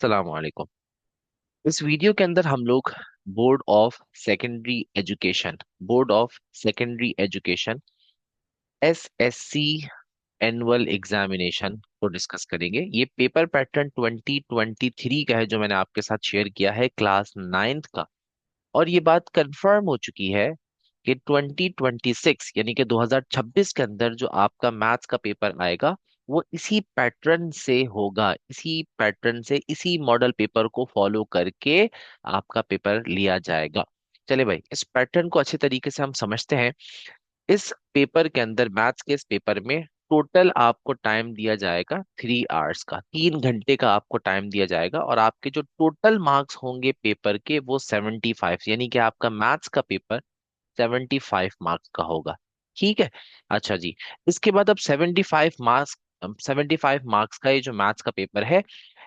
अस्सलाम वालेकुम। इस वीडियो के अंदर हम लोग board of secondary education board of secondary education SSC annual examination को डिस्कस करेंगे। ये पेपर पैटर्न 2023 का है जो मैंने आपके साथ शेयर किया है क्लास नाइन्थ का। और ये बात कंफर्म हो चुकी है कि 2026 यानी कि 2026 के अंदर जो आपका मैथ्स का पेपर आएगा वो इसी पैटर्न से होगा, इसी पैटर्न से, इसी मॉडल पेपर को फॉलो करके आपका पेपर लिया जाएगा। चले भाई, इस पैटर्न को अच्छे तरीके से हम समझते हैं। इस पेपर के अंदर, मैथ्स के इस पेपर में टोटल आपको टाइम दिया जाएगा 3 आवर्स का, 3 घंटे का आपको टाइम दिया जाएगा। और आपके जो टोटल मार्क्स होंगे पेपर के वो 75, यानी कि आपका मैथ्स का पेपर 75 मार्क्स का होगा। ठीक है। अच्छा जी, इसके बाद अब 75 मार्क्स का ये जो मैथ्स का पेपर है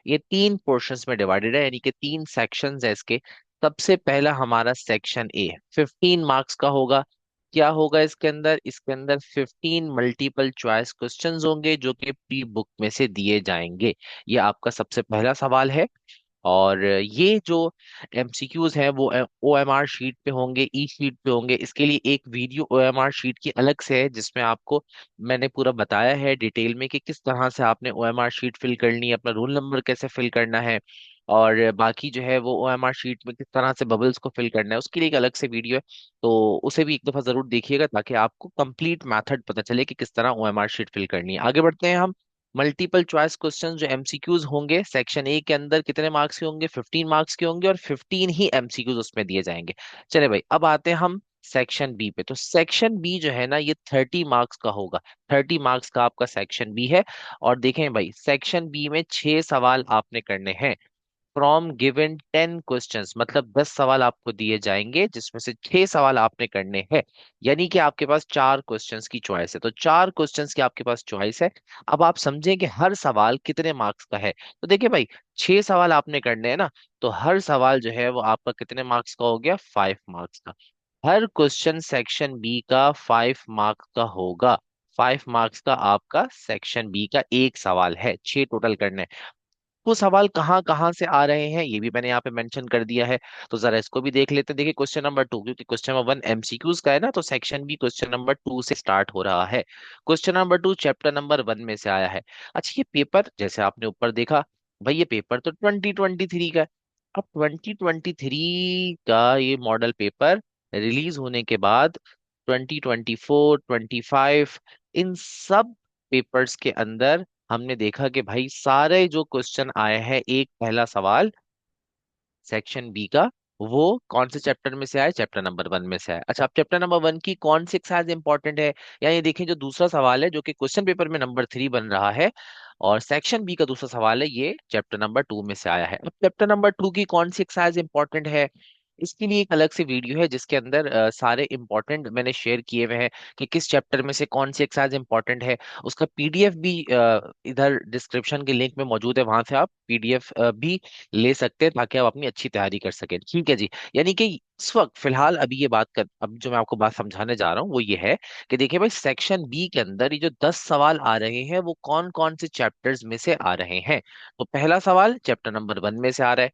ये 3 पोर्शंस में डिवाइडेड है, यानी कि 3 सेक्शंस है इसके। सबसे पहला हमारा सेक्शन ए 15 मार्क्स का होगा। क्या होगा इसके अंदर 15 मल्टीपल चॉइस क्वेश्चंस होंगे जो कि प्री बुक में से दिए जाएंगे। ये आपका सबसे पहला सवाल है। और ये जो एमसीक्यूज हैं वो ओएमआर शीट पे होंगे, ई शीट पे होंगे। इसके लिए एक वीडियो ओएमआर शीट की अलग से है जिसमें आपको मैंने पूरा बताया है डिटेल में कि किस तरह से आपने ओएमआर शीट फिल करनी है, अपना रोल नंबर कैसे फिल करना है, और बाकी जो है वो ओएमआर शीट में किस तरह से बबल्स को फिल करना है, उसके लिए एक अलग से वीडियो है। तो उसे भी एक दफा जरूर देखिएगा ताकि आपको कंप्लीट मेथड पता चले कि किस तरह ओएमआर शीट फिल करनी है। आगे बढ़ते हैं हम। मल्टीपल चॉइस क्वेश्चन जो एमसीक्यूज होंगे सेक्शन ए के अंदर कितने मार्क्स के होंगे? 15 मार्क्स के होंगे और 15 ही एमसीक्यूज उसमें दिए जाएंगे। चले भाई, अब आते हैं हम सेक्शन बी पे। तो सेक्शन बी जो है ना ये 30 मार्क्स का होगा। 30 मार्क्स का आपका सेक्शन बी है। और देखें भाई, सेक्शन बी में 6 सवाल आपने करने हैं फ्रॉम गिवन 10 क्वेश्चंस, मतलब 10 सवाल आपको दिए जाएंगे जिसमें से 6 सवाल आपने करने हैं। यानी कि आपके पास 4 क्वेश्चंस की चॉइस है, तो 4 क्वेश्चंस की आपके पास चॉइस है। अब आप समझें कि हर सवाल कितने मार्क्स का है। तो देखिए भाई, 6 सवाल आपने करने हैं ना, तो हर सवाल जो है वो आपका कितने मार्क्स का हो गया? 5 मार्क्स का। हर क्वेश्चन सेक्शन बी का 5 मार्क्स का होगा। 5 मार्क्स का आपका सेक्शन बी का एक सवाल है, 6 टोटल करने हैं। वो सवाल कहाँ कहाँ से आ रहे हैं ये भी मैंने यहाँ पे मेंशन कर दिया है। तो जरा इसको भी देख लेते हैं। देखिए क्वेश्चन नंबर 2, क्योंकि क्वेश्चन नंबर 1 एमसीक्यूज का है ना, तो सेक्शन बी क्वेश्चन नंबर 2 से स्टार्ट हो रहा है। क्वेश्चन नंबर 2 चैप्टर नंबर 1 में से आया है। अच्छा, ये पेपर जैसे आपने ऊपर देखा, भाई ये पेपर तो 2023 का है। अब 2023 का ये मॉडल पेपर रिलीज होने के बाद 2024, 25, इन सब पेपर्स के अंदर हमने देखा कि भाई सारे जो क्वेश्चन आए हैं, एक पहला सवाल सेक्शन बी का, वो कौन से चैप्टर में से आए? चैप्टर नंबर 1 में से आए। अच्छा, अब चैप्टर नंबर 1 की कौन सी एक्सरसाइज इंपॉर्टेंट है? या ये देखें, जो दूसरा सवाल है जो कि क्वेश्चन पेपर में नंबर 3 बन रहा है, और सेक्शन बी का दूसरा सवाल है, ये चैप्टर नंबर 2 में से आया है। अब चैप्टर नंबर 2 की कौन सी एक्सरसाइज इंपॉर्टेंट है, इसके लिए एक अलग से वीडियो है जिसके अंदर सारे इंपॉर्टेंट मैंने शेयर किए हुए हैं कि किस चैप्टर में से कौन सी एक्सरसाइज इंपॉर्टेंट है। उसका पीडीएफ भी इधर डिस्क्रिप्शन के लिंक में मौजूद है, वहां से आप पीडीएफ भी ले सकते हैं ताकि आप अपनी अच्छी तैयारी कर सकें। ठीक है जी। यानी कि इस वक्त फिलहाल अभी ये बात कर, अब जो मैं आपको बात समझाने जा रहा हूँ वो ये है कि देखिए भाई, सेक्शन बी के अंदर ये जो 10 सवाल आ रहे हैं वो कौन कौन से चैप्टर्स में से आ रहे हैं। तो पहला सवाल चैप्टर नंबर 1 में से आ रहा है,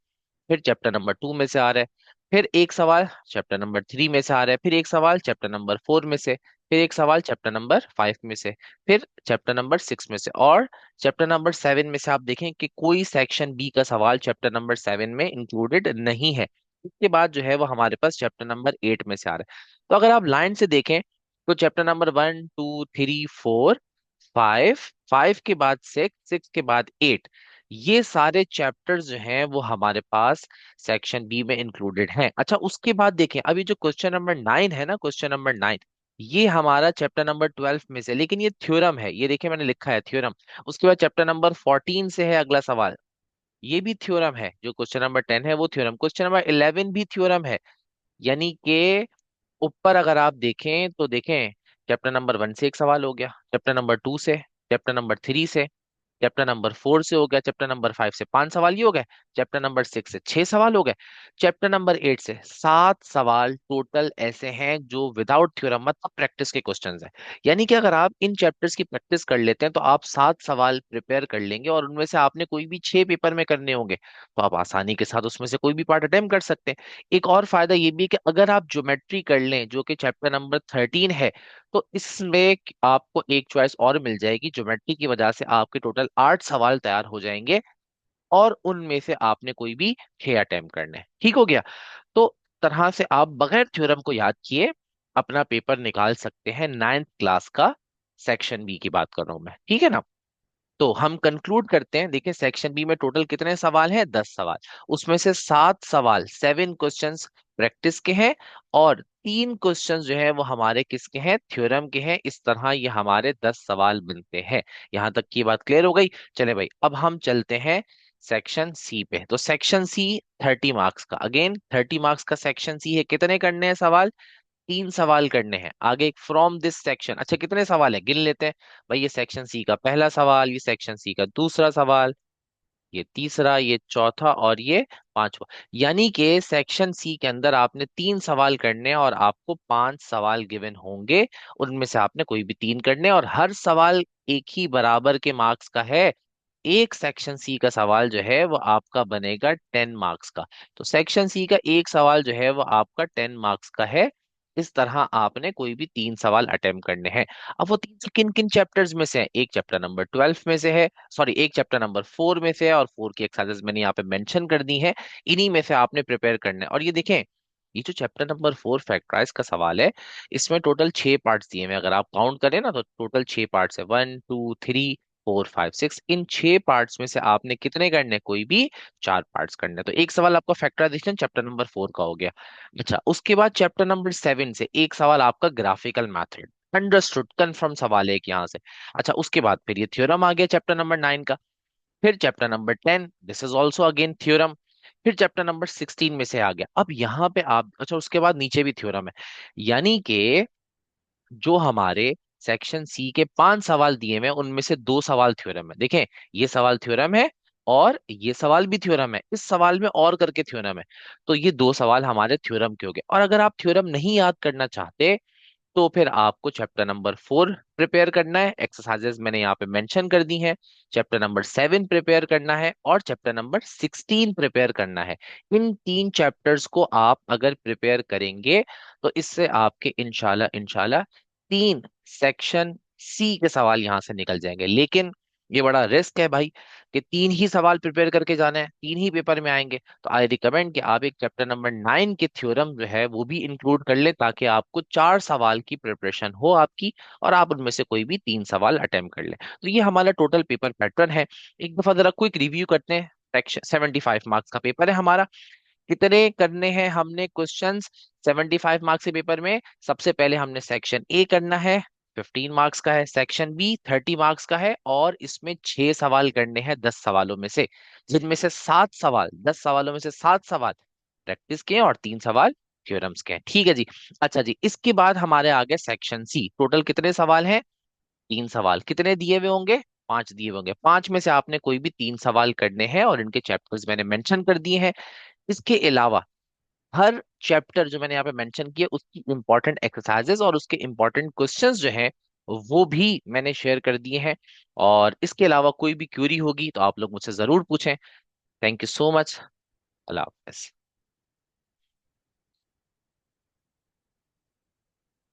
फिर चैप्टर नंबर 2 में से आ रहा है, फिर एक सवाल चैप्टर नंबर 3 में से आ रहा है, फिर एक सवाल चैप्टर नंबर 4 में से, फिर एक सवाल चैप्टर नंबर 5 में से, फिर चैप्टर नंबर 6 में से, और चैप्टर नंबर 7 में से आप देखें कि कोई सेक्शन बी का सवाल चैप्टर नंबर 7 में इंक्लूडेड नहीं है। इसके बाद जो है वो हमारे पास चैप्टर नंबर 8 में से आ रहा है। तो अगर आप लाइन से देखें तो चैप्टर नंबर 1, 2, 3, 4, 5, 5 के बाद 6, 6 के बाद 8, ये सारे चैप्टर्स जो हैं वो हमारे पास सेक्शन बी में इंक्लूडेड हैं। अच्छा, उसके बाद देखें, अभी जो क्वेश्चन नंबर 9 है ना, क्वेश्चन नंबर 9, ये हमारा चैप्टर नंबर 12 में से, लेकिन ये थ्योरम है। ये देखिए मैंने लिखा है थ्योरम। उसके बाद चैप्टर नंबर 14 से है अगला सवाल, ये भी थ्योरम है। जो क्वेश्चन नंबर 10 है वो थ्योरम, क्वेश्चन नंबर 11 भी थ्योरम है। यानी कि ऊपर अगर आप देखें तो देखें, चैप्टर नंबर 1 से एक सवाल हो गया, चैप्टर नंबर 2 से, चैप्टर नंबर 3 से, चैप्टर नंबर 4 से हो गया, चैप्टर नंबर 5 से 5 सवाल ये हो गए, चैप्टर नंबर 6 से 6 सवाल हो गए, चैप्टर नंबर 8 से 7 सवाल टोटल ऐसे हैं जो विदाउट थ्योरम मतलब प्रैक्टिस के क्वेश्चंस हैं। यानी कि अगर आप इन चैप्टर्स की प्रैक्टिस कर लेते हैं तो आप 7 सवाल प्रिपेयर कर लेंगे और उनमें से आपने कोई भी 6 पेपर में करने होंगे तो आप आसानी के साथ उसमें से कोई भी पार्ट अटेम्प्ट कर सकते हैं। एक और फायदा ये भी है कि अगर आप ज्योमेट्री कर लें जो कि चैप्टर नंबर 13 है, तो इसमें आपको एक चॉइस और मिल जाएगी, ज्योमेट्री की वजह से आपके टोटल 8 सवाल तैयार हो जाएंगे और उनमें से आपने कोई भी 6 अटेम्प्ट करने हैं। ठीक हो गया। तो तरह से आप बगैर थ्योरम को याद किए अपना पेपर निकाल सकते हैं 9th क्लास का। सेक्शन बी की बात कर रहा हूं मैं, ठीक है ना। तो हम कंक्लूड करते हैं, देखिए सेक्शन बी में टोटल कितने सवाल हैं, 10 सवाल। उसमें से 7 सवाल 7 क्वेश्चंस प्रैक्टिस के हैं और 3 क्वेश्चंस जो है वो हमारे किसके हैं, थ्योरम के हैं। इस तरह ये हमारे 10 सवाल बनते हैं। यहां तक की बात क्लियर हो गई। चले भाई अब हम चलते हैं सेक्शन सी पे। तो सेक्शन सी 30 मार्क्स का, अगेन 30 मार्क्स का सेक्शन सी है। कितने करने हैं सवाल, 3 सवाल करने हैं। आगे फ्रॉम दिस सेक्शन, अच्छा कितने सवाल है गिन लेते हैं। भाई ये सेक्शन सी का पहला सवाल, ये सेक्शन सी का दूसरा सवाल, ये तीसरा, ये चौथा और ये पांचवा। यानी कि सेक्शन सी के अंदर आपने 3 सवाल करने हैं और आपको 5 सवाल गिवन होंगे। उनमें से आपने कोई भी 3 करने हैं और हर सवाल एक ही बराबर के मार्क्स का है। एक सेक्शन सी का सवाल जो है वो आपका बनेगा 10 मार्क्स का। तो सेक्शन सी का एक सवाल जो है वो आपका 10 मार्क्स का है। इस तरह आपने कोई भी 3 सवाल अटेम्प्ट करने हैं। अब वो 3 किन किन चैप्टर्स में से है, एक चैप्टर नंबर 12 में से है, सॉरी एक चैप्टर नंबर 4 में से है और 4 की एक्सरसाइजेस मैंने यहाँ पे मेंशन कर दी है। इन्हीं में से आपने प्रिपेयर करना है। और ये देखें, ये जो चैप्टर नंबर 4 फैक्टराइज का सवाल है, इसमें टोटल 6 पार्ट्स दिए हुए हैं। अगर आप काउंट करें ना तो टोटल 6 पार्ट्स है, 1 2 3 4 5 6। इन 6 पार्ट्स में से आपने कितने करने हैं? कोई भी 4 पार्ट्स करने हैं। तो एक सवाल आपका फैक्टराइजेशन चैप्टर नंबर 4 का हो गया। अच्छा उसके बाद चैप्टर नंबर 7 से एक सवाल आपका ग्राफिकल मैथड, अंडरस्टूड कंफर्म सवाल है एक यहाँ से। अच्छा उसके बाद फिर ये थ्योरम आ गया चैप्टर नंबर 9 का। फिर chapter number 10, this is also again theorem. फिर चैप्टर नंबर 16 में से आ गया। अब यहाँ पे आप, अच्छा उसके बाद नीचे भी थ्योरम है। यानी कि जो हमारे सेक्शन सी के 5 सवाल दिए हुए हैं उनमें से 2 सवाल थ्योरम है। देखें ये सवाल थ्योरम है और ये सवाल भी थ्योरम है, इस सवाल में और करके थ्योरम है। तो ये 2 सवाल हमारे थ्योरम के हो गए। और अगर आप थ्योरम नहीं याद करना चाहते तो फिर आपको चैप्टर नंबर 4 प्रिपेयर करना है। एक्सरसाइजेस मैंने यहाँ पे मेंशन कर दी हैं। चैप्टर नंबर 7 प्रिपेयर करना है और चैप्टर नंबर 16 प्रिपेयर करना है। इन 3 चैप्टर्स को आप अगर प्रिपेयर करेंगे तो इससे आपके इंशाल्लाह इंशाल्लाह 3 सेक्शन सी के सवाल यहाँ से निकल जाएंगे। लेकिन ये बड़ा रिस्क है भाई कि 3 ही सवाल प्रिपेयर करके जाना है, 3 ही पेपर में आएंगे। तो आई रिकमेंड कि आप एक चैप्टर नंबर 9 के थ्योरम जो है वो भी इंक्लूड कर ले ताकि आपको 4 सवाल की प्रिपरेशन हो आपकी और आप उनमें से कोई भी 3 सवाल अटेम्प्ट कर ले। तो ये हमारा टोटल पेपर पैटर्न है। एक दफा जरा क्विक रिव्यू करते हैं। सेक्शन 75 मार्क्स का पेपर है हमारा। कितने करने हैं हमने क्वेश्चंस 75 मार्क्स के पेपर में? सबसे पहले हमने सेक्शन ए करना है, 15 मार्क्स का है। सेक्शन बी 30 मार्क्स का है और इसमें 6 सवाल करने हैं 10 सवालों में से, जिनमें से 7 सवाल, 10 सवालों में से 7 सवाल प्रैक्टिस के हैं और 3 सवाल थ्योरम्स के हैं। ठीक है जी। अच्छा जी इसके बाद हमारे आगे सेक्शन सी। टोटल कितने सवाल हैं? 3 सवाल। कितने दिए हुए होंगे? 5 दिए हुए होंगे। 5 में से आपने कोई भी 3 सवाल करने हैं और इनके चैप्टर्स मैंने मेंशन कर दिए हैं। इसके अलावा हर चैप्टर जो मैंने यहाँ पे मेंशन किया उसकी इंपॉर्टेंट एक्सरसाइजेस और उसके इंपॉर्टेंट क्वेश्चंस जो हैं वो भी मैंने शेयर कर दिए हैं। और इसके अलावा कोई भी क्यूरी होगी तो आप लोग मुझसे जरूर पूछें। Thank you so much. Allah Hafiz.